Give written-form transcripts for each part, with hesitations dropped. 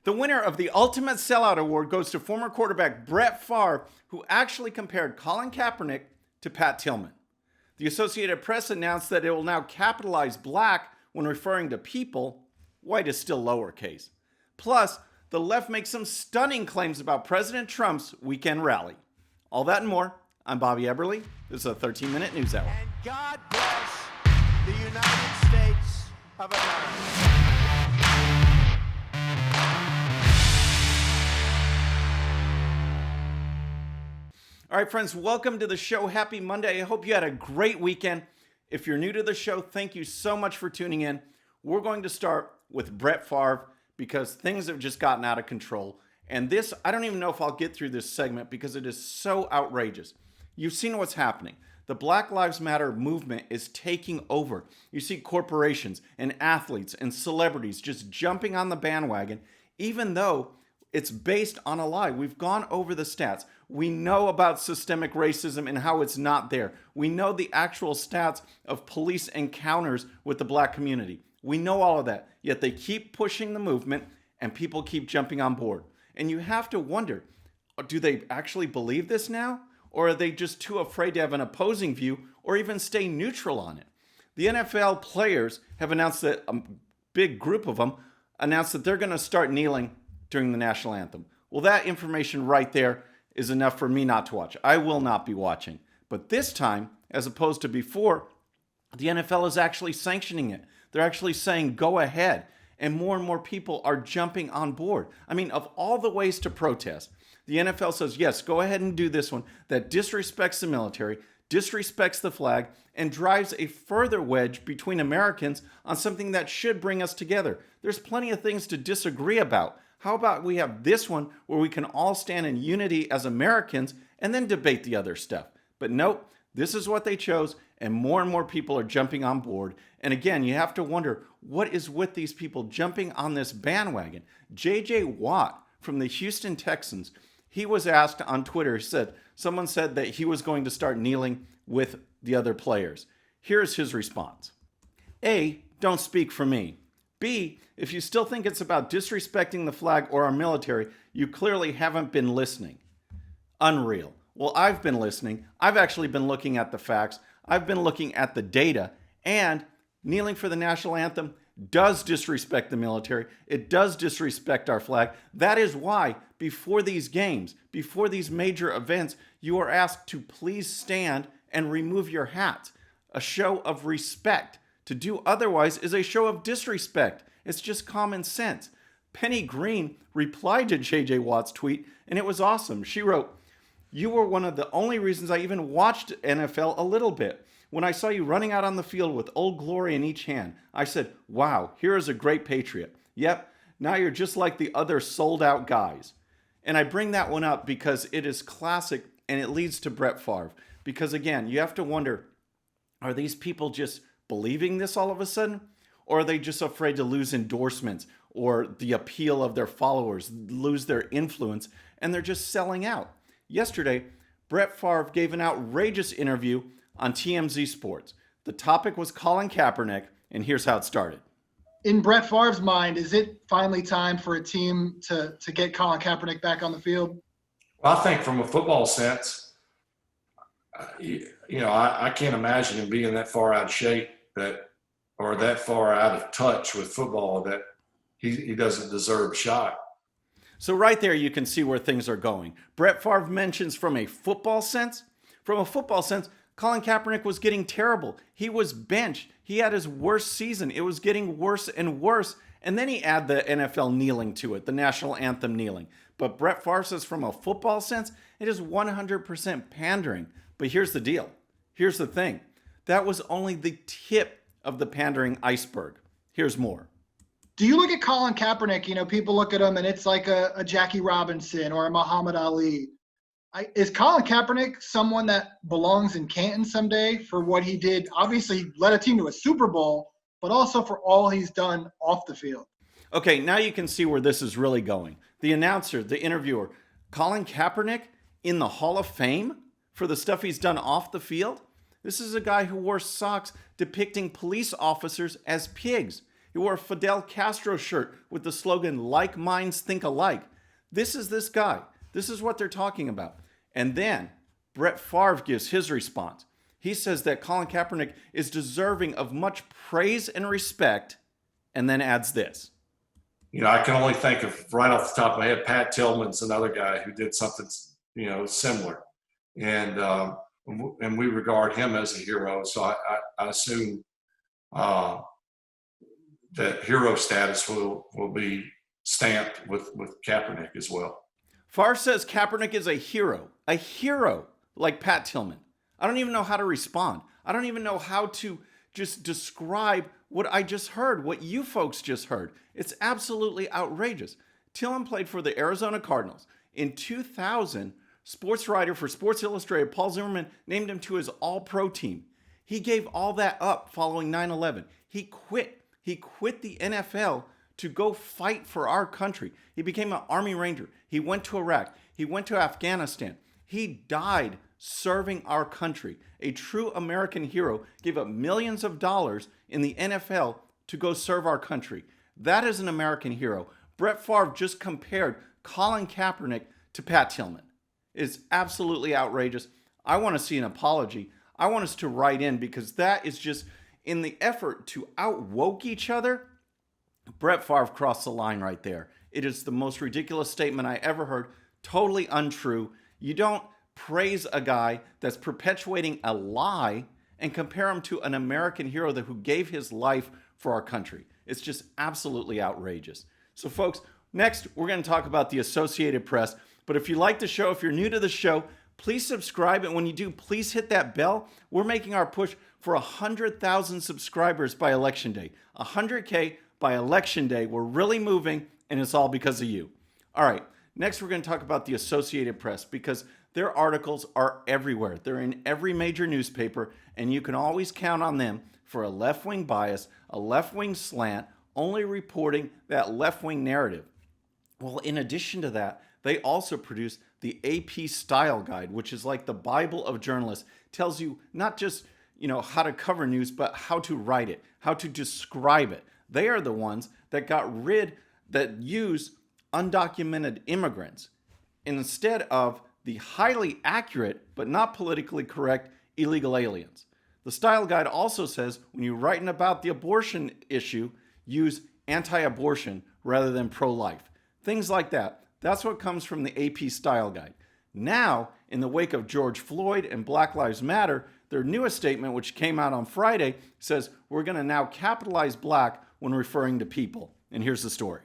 The winner of the Ultimate Sellout Award goes to former quarterback Brett Favre, who actually compared Colin Kaepernick to Pat Tillman. The Associated Press announced that it will now capitalize black when referring to people. White is still lowercase. Plus, the left makes some stunning claims about President Trump's weekend rally. All that and more. I'm Bobby Eberle. This is a 13-minute news hour. And God bless the United States of America. All right, friends, welcome to the show. Happy Monday. I hope you had a great weekend. If you're new to the show, thank you so much for tuning in. We're going to start with Brett Favre because things have just gotten out of control. And this, I don't even know if I'll get through this segment because it is so outrageous. You've seen what's happening. The Black Lives Matter movement is taking over. You see corporations and athletes and celebrities just jumping on the bandwagon, even though it's based on a lie. We've gone over the stats. We know about systemic racism and how it's not there. We know the actual stats of police encounters with the black community. We know all of that. Yet they keep pushing the movement and people keep jumping on board. And you have to wonder, do they actually believe this now? Or are they just too afraid to have an opposing view or even stay neutral on it? The NFL players have announced that a big group of them announced that they're going to start kneeling during the national anthem. Well, that information right there is enough for me not to watch. I will not be watching. But this time, as opposed to before, the NFL is actually sanctioning it. They're actually saying, go ahead. And more people are jumping on board. I mean, of all the ways to protest, the NFL says, yes, go ahead and do this one that disrespects the military, disrespects the flag, and drives a further wedge between Americans on something that should bring us together. There's plenty of things to disagree about. How about we have this one where we can all stand in unity as Americans and then debate the other stuff? But nope, this is what they chose, and more people are jumping on board. And again, you have to wonder, what is with these people jumping on this bandwagon? J.J. Watt from the Houston Texans, he was asked on Twitter, someone said that he was going to start kneeling with the other players. Here's his response. A, don't speak for me. B, if you still think it's about disrespecting the flag or our military, you clearly haven't been listening. Unreal. Well, I've been listening. I've actually been looking at the facts. I've been looking at the data. And kneeling for the national anthem does disrespect the military. It does disrespect our flag. That is why before these games, before these major events, you are asked to please stand and remove your hats. A show of respect. To do otherwise is a show of disrespect. It's just common sense. Penny Green replied to J.J. Watt's tweet, and it was awesome. She wrote, "You were one of the only reasons I even watched NFL a little bit. When I saw you running out on the field with Old Glory in each hand, I said, wow, here is a great patriot. Yep, now you're just like the other sold out guys." And I bring that one up because it is classic and it leads to Brett Favre. Because again, you have to wonder, are these people just believing this all of a sudden? Or are they just afraid to lose endorsements or the appeal of their followers, lose their influence, and they're just selling out? Yesterday, Brett Favre gave an outrageous interview on TMZ Sports. The topic was Colin Kaepernick, and here's how it started. In Brett Favre's mind, is it finally time for a team to get Colin Kaepernick back on the field? Well, I think from a football sense, I can't imagine him being that far out of shape or that far out of touch with football that he doesn't deserve a shot. So right there, you can see where things are going. Brett Favre mentions from a football sense, Colin Kaepernick was getting terrible. He was benched. He had his worst season. It was getting worse and worse. And then he added the NFL kneeling to it, the national anthem kneeling. But Brett Favre says from a football sense, it is 100% pandering. But here's the deal. Here's the thing. That was only the tip of the pandering iceberg. Here's more. Do you look at Colin Kaepernick, people look at him and it's like a Jackie Robinson or a Muhammad Ali. Is Colin Kaepernick someone that belongs in Canton someday for what he did? Obviously, he led a team to a Super Bowl, but also for all he's done off the field. Okay, now you can see where this is really going. The announcer, the interviewer, Colin Kaepernick in the Hall of Fame for the stuff he's done off the field? This is a guy who wore socks depicting police officers as pigs. He wore a Fidel Castro shirt with the slogan, "Like minds think alike." This is this guy. This is what they're talking about. And then Brett Favre gives his response. He says that Colin Kaepernick is deserving of much praise and respect, and then adds this. I can only think of, right off the top of my head, Pat Tillman's another guy who did something, similar. And we regard him as a hero. So I assume that hero status will be stamped with Kaepernick as well. Favre says Kaepernick is a hero like Pat Tillman. I don't even know how to respond. I don't even know how to just describe what I just heard, what you folks just heard. It's absolutely outrageous. Tillman played for the Arizona Cardinals. In 2000, sports writer for Sports Illustrated, Paul Zimmerman, named him to his all-pro team. He gave all that up following 9/11. He quit. He quit the NFL to go fight for our country. He became an Army Ranger. He went to Iraq. He went to Afghanistan. He died serving our country. A true American hero gave up millions of dollars in the NFL to go serve our country. That is an American hero. Brett Favre just compared Colin Kaepernick to Pat Tillman. It's absolutely outrageous. I want to see an apology. I want us to write in, because that is just, in the effort to out-woke each other, Brett Favre crossed the line right there. It is the most ridiculous statement I ever heard. Totally untrue. You don't praise a guy that's perpetuating a lie and compare him to an American hero who gave his life for our country. It's just absolutely outrageous. So folks, next we're going to talk about the Associated Press. But if you like the show, if you're new to the show, please subscribe. And when you do, please hit that bell. We're making our push for 100,000 subscribers by Election Day. 100K by Election Day. We're really moving, and it's all because of you. All right, next we're going to talk about the Associated Press, because their articles are everywhere. They're in every major newspaper, and you can always count on them for a left-wing bias, a left-wing slant, only reporting that left-wing narrative. Well, in addition to that, they also produce the AP Style Guide, which is like the Bible of journalists. Tells you not just, how to cover news, but how to write it, how to describe it. They are the ones that use undocumented immigrants instead of the highly accurate but not politically correct illegal aliens. The Style Guide also says when you're writing about the abortion issue, use anti-abortion rather than pro-life. Things like that. That's what comes from the AP Style Guide. Now, in the wake of George Floyd and Black Lives Matter, their newest statement, which came out on Friday, says we're going to now capitalize black when referring to people. And here's the story.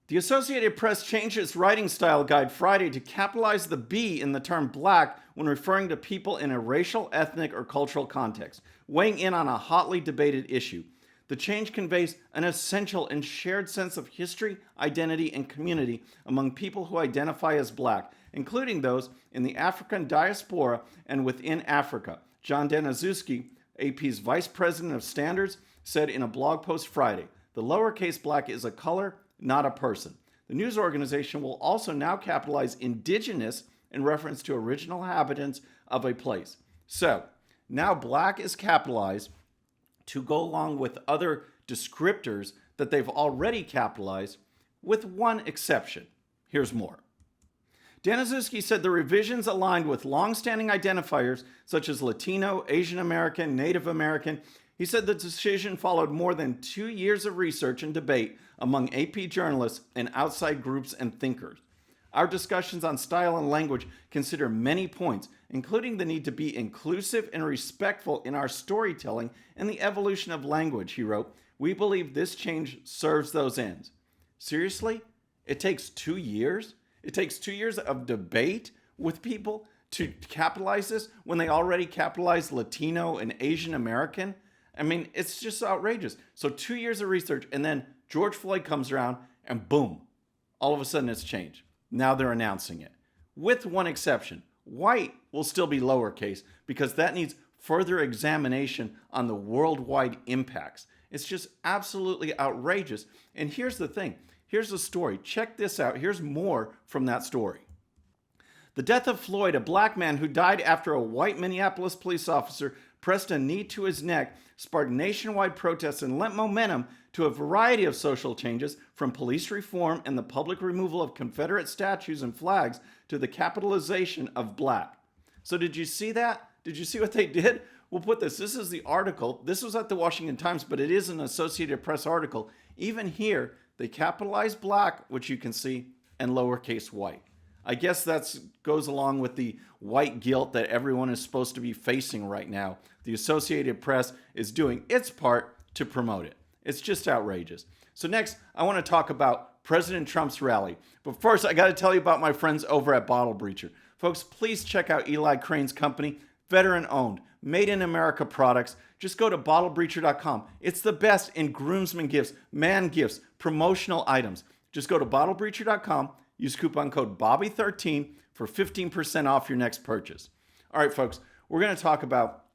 The Associated Press changed its writing style guide Friday to capitalize the B in the term black when referring to people in a racial, ethnic, or cultural context, weighing in on a hotly debated issue. The change conveys an essential and shared sense of history, identity, and community among people who identify as black, including those in the African diaspora and within Africa. John Daniszewski, AP's Vice President of Standards, said in a blog post Friday, the lowercase black is a color, not a person. The news organization will also now capitalize indigenous in reference to original inhabitants of a place. So, now black is capitalized to go along with other descriptors that they've already capitalized, with one exception. Here's more. Daniszewski said the revisions aligned with long-standing identifiers such as Latino, Asian American, Native American. He said the decision followed more than 2 years of research and debate among AP journalists and outside groups and thinkers. Our discussions on style and language consider many points, including the need to be inclusive and respectful in our storytelling and the evolution of language, he wrote. We believe this change serves those ends. Seriously? It takes 2 years? It takes 2 years of debate with people to capitalize this when they already capitalized Latino and Asian American? I mean, it's just outrageous. So 2 years of research, and then George Floyd comes around, and boom, all of a sudden it's changed. Now they're announcing it. With one exception, white will still be lowercase because that needs further examination on the worldwide impacts. It's just absolutely outrageous. And here's the thing. Here's the story. Check this out. Here's more from that story. The death of Floyd, a black man who died after a white Minneapolis police officer pressed a knee to his neck, sparked nationwide protests and lent momentum to to a variety of social changes, from police reform and the public removal of Confederate statues and flags to the capitalization of black. So did you see that? Did you see what they did? We'll put this. This is the article. This was at the Washington Times, but it is an Associated Press article. Even here, they capitalized black, which you can see, and lowercase white. I guess that goes along with the white guilt that everyone is supposed to be facing right now. The Associated Press is doing its part to promote it. It's just outrageous. So next, I want to talk about President Trump's rally. But first, I got to tell you about my friends over at Bottle Breacher. Folks, please check out Eli Crane's company, veteran-owned, made in America products. Just go to bottlebreacher.com. It's the best in groomsmen gifts, man gifts, promotional items. Just go to bottlebreacher.com. Use coupon code Bobby13 for 15% off your next purchase. All right, folks, we're going to talk about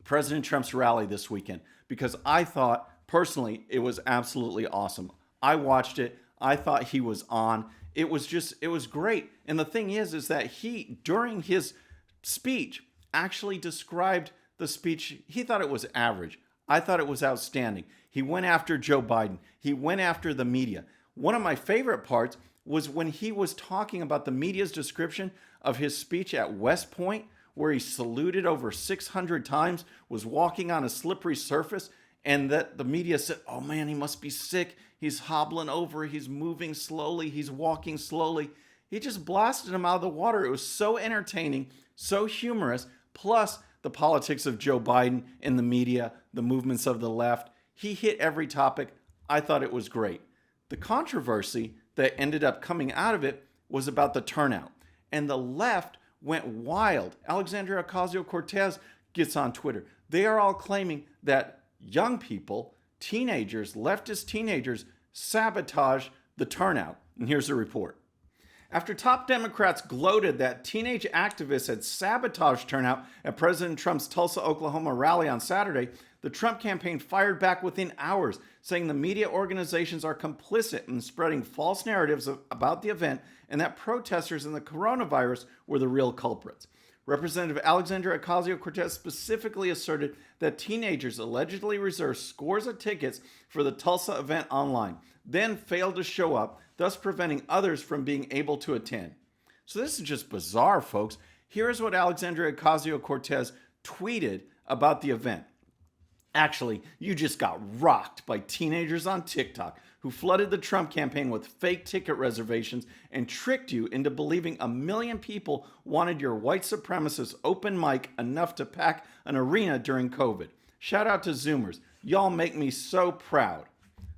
President Trump's rally this weekend because I thought, personally, it was absolutely awesome. I watched it. I thought he was on. It was great. And the thing is that he, during his speech, actually described the speech. He thought it was average. I thought it was outstanding. He went after Joe Biden. He went after the media. One of my favorite parts was when he was talking about the media's description of his speech at West Point, where he saluted over 600 times, was walking on a slippery surface, and that the media said, oh man, he must be sick. He's hobbling over. He's moving slowly. He's walking slowly. He just blasted him out of the water. It was so entertaining, so humorous, plus the politics of Joe Biden and the media, the movements of the left. He hit every topic. I thought it was great. The controversy that ended up coming out of it was about the turnout. And the left went wild. Alexandria Ocasio-Cortez gets on Twitter. They are all claiming that young people, teenagers, leftist teenagers, sabotage the turnout. And here's the report. After top Democrats gloated that teenage activists had sabotaged turnout at President Trump's Tulsa, Oklahoma rally on Saturday, the Trump campaign fired back within hours, saying the media organizations are complicit in spreading false narratives about the event and that protesters and the coronavirus were the real culprits. Representative Alexandria Ocasio-Cortez specifically asserted that teenagers allegedly reserved scores of tickets for the Tulsa event online, then failed to show up, thus preventing others from being able to attend. So this is just bizarre, folks. Here is what Alexandria Ocasio-Cortez tweeted about the event. Actually, you just got rocked by teenagers on TikTok who flooded the Trump campaign with fake ticket reservations and tricked you into believing 1 million people wanted your white supremacist open mic enough to pack an arena during COVID. Shout out to Zoomers. Y'all make me so proud.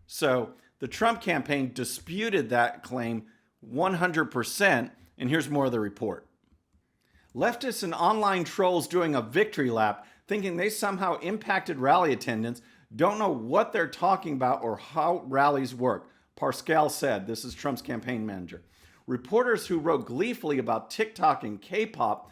So the Trump campaign disputed that claim 100%, and here's more of the report. Leftists and online trolls doing a victory lap, thinking they somehow impacted rally attendance, don't know what they're talking about or how rallies work, Pascal said. This is Trump's campaign manager. Reporters who wrote gleefully about TikTok and K-pop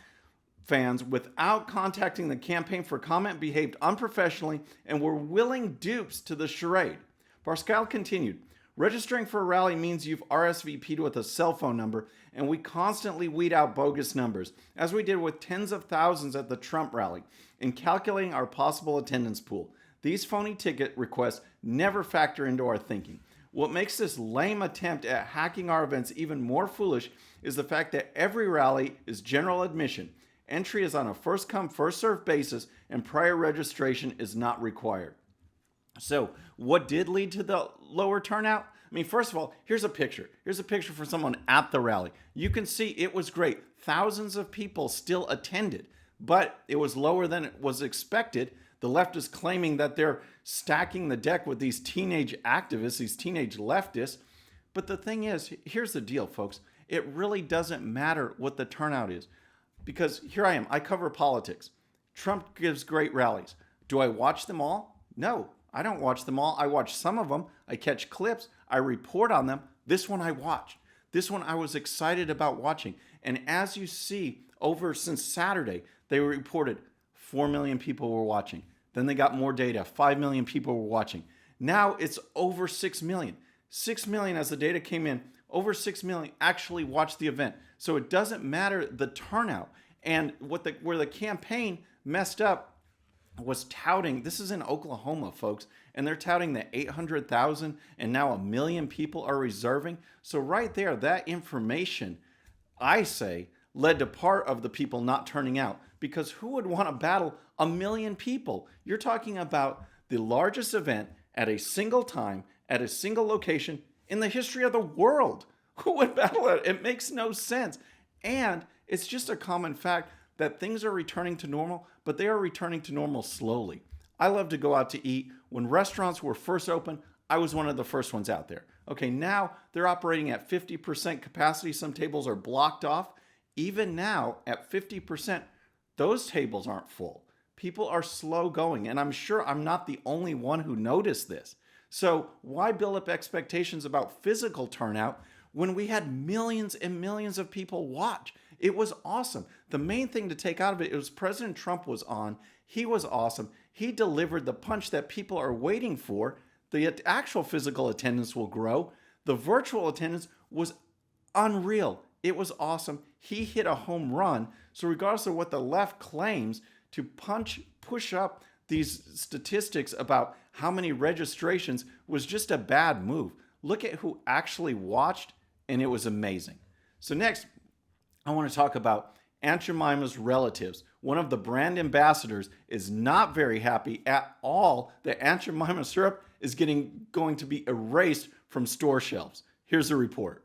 fans without contacting the campaign for comment behaved unprofessionally and were willing dupes to the charade. Pascal continued, registering for a rally means you've RSVP'd with a cell phone number, and we constantly weed out bogus numbers, as we did with tens of thousands at the Trump rally, in calculating our possible attendance pool. These phony ticket requests never factor into our thinking. What makes this lame attempt at hacking our events even more foolish is the fact that every rally is general admission. Entry is on a first-come, first-served basis, and prior registration is not required. So, what did lead to the lower turnout? I mean, first of all, here's a picture. Here's a picture for someone at the rally. You can see it was great. Thousands of people still attended, but it was lower than it was expected. The left is claiming that they're stacking the deck with these teenage activists, these teenage leftists. But the thing is, here's the deal, folks. It really doesn't matter what the turnout is. Because here I am, I cover politics. Trump gives great rallies. Do I watch them all? No, I don't watch them all. I watch some of them. I catch clips. I report on them. This one I watched. This one I was excited about watching. And as you see, since Saturday, they reported 4 million people were watching. Then they got more data. 5 million people were watching. Now it's over 6 million. 6 million as the data came in, over 6 million actually watched the event. So it doesn't matter the turnout. And where the campaign messed up was touting, this is in Oklahoma, folks, and they're touting that 800,000 and now 1 million people are reserving. So right there, that information, I say, led to part of the people not turning out, because who would want to battle 1 million people? You're talking about the largest event at a single time, at a single location in the history of the world. Who would battle it? It makes no sense. And it's just a common fact that things are returning to normal, but they are returning to normal slowly. I love to go out to eat. When restaurants were first open, I was one of the first ones out there. Okay, now they're operating at 50% capacity. Some tables are blocked off. Even now, at 50%, those tables aren't full. People are slow going, and I'm sure I'm not the only one who noticed this. So why build up expectations about physical turnout when we had millions and millions of people watch? It was awesome. The main thing to take out of it was President Trump was on. He was awesome. He delivered the punch that people are waiting for. The actual physical attendance will grow. The virtual attendance was unreal. It was awesome. He hit a home run. So regardless of what the left claims, to push up these statistics about how many registrations was just a bad move. Look at who actually watched, and it was amazing. So next, I want to talk about Aunt Jemima's relatives. One of the brand ambassadors is not very happy at all that Aunt Jemima syrup is going to be erased from store shelves. Here's the report.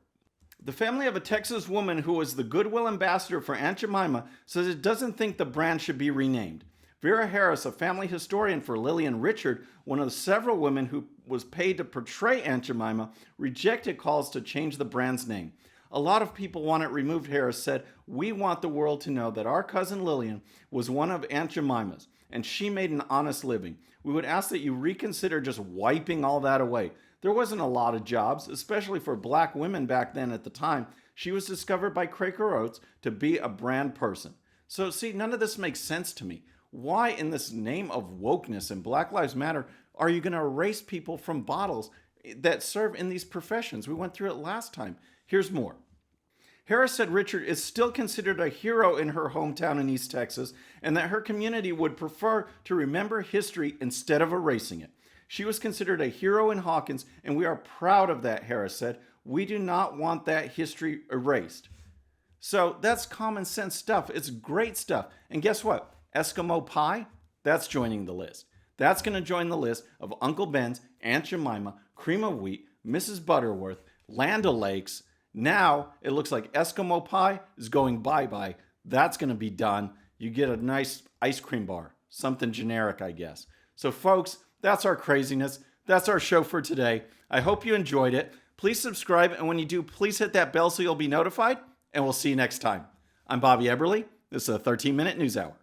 The family of a Texas woman who was the goodwill ambassador for Aunt Jemima says it doesn't think the brand should be renamed. Vera Harris, a family historian for Lillian Richard, one of the several women who was paid to portray Aunt Jemima, rejected calls to change the brand's name. A lot of people want it removed, Harris said. We want the world to know that our cousin Lillian was one of Aunt Jemima's, and she made an honest living. We would ask that you reconsider just wiping all that away. There wasn't a lot of jobs, especially for black women back then at the time. She was discovered by Quaker Oats to be a brand person. So see, none of this makes sense to me. Why in this name of wokeness and Black Lives Matter are you going to erase people from bottles that serve in these professions? We went through it last time. Here's more. Harris said Richard is still considered a hero in her hometown in East Texas and that her community would prefer to remember history instead of erasing it. She was considered a hero in Hawkins, and we are proud of that, Harris said. We do not want that history erased. So that's common sense stuff. It's great stuff. And guess what? Eskimo pie, that's joining the list. That's going to join the list of Uncle Ben's, Aunt Jemima, Cream of Wheat, Mrs. Butterworth, Land O'Lakes. Now it looks like Eskimo pie is going bye-bye. That's going to be done. You get a nice ice cream bar, something generic, I guess. So folks, that's our craziness. That's our show for today. I hope you enjoyed it. Please subscribe, and when you do, please hit that bell so you'll be notified, and we'll see you next time. I'm Bobby Eberle. This is a 13-minute news hour.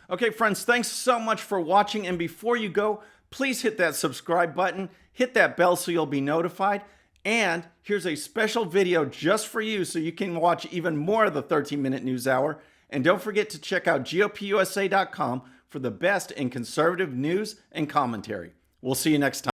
Okay, friends, thanks so much for watching, and before you go, please hit that subscribe button, hit that bell so you'll be notified, and here's a special video just for you so you can watch even more of the 13-minute news hour. And don't forget to check out GOPUSA.com for the best in conservative news and commentary. We'll see you next time.